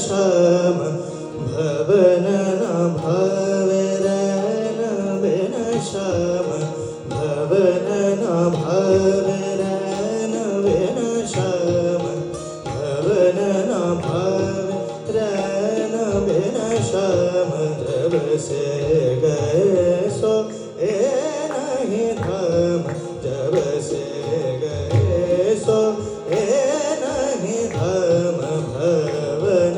श्याम भवन न भावेरन बिन श्याम भवन न भावेरन बिन श्याम भवन न भावेरन बिन श्याम जब से गए सो ए नहीं धाम जब से गए सो ए नहीं धाम भवन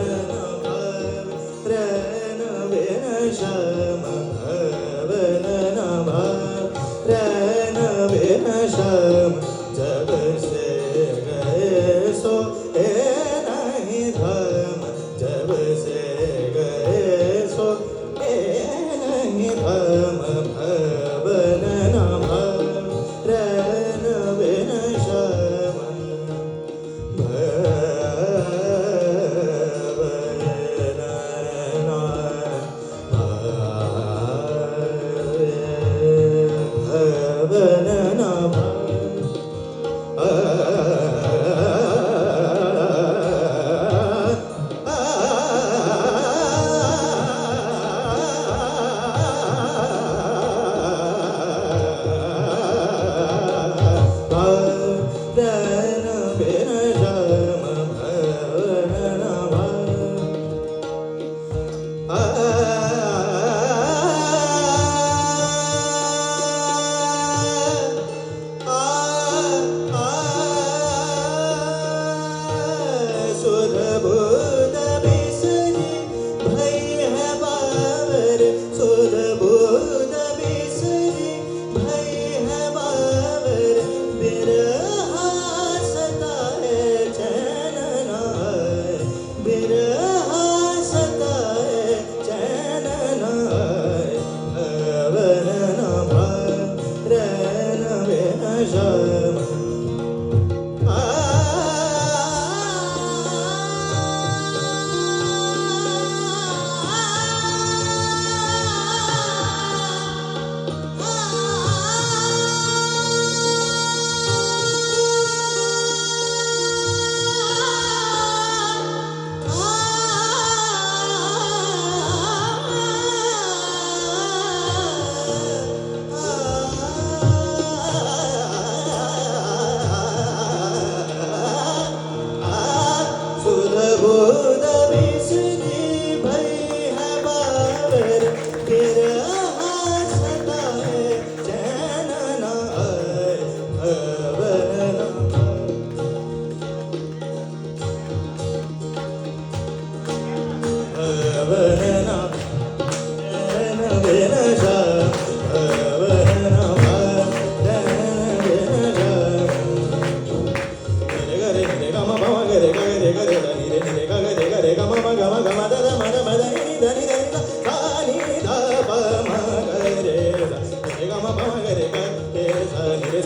श्याम भवन न भावेरन बिन श्याम जब से गए सो ए नहीं धाम जब से गए सो ए नहीं धाम भवन न भावेरन बिन श्याम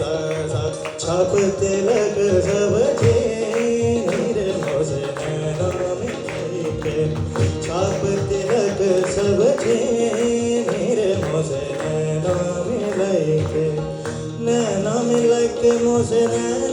छाप तिलक सब निर्मोस नैना मिलके छाप तिलक सब निर्मोस नैना मिलके मोस नैना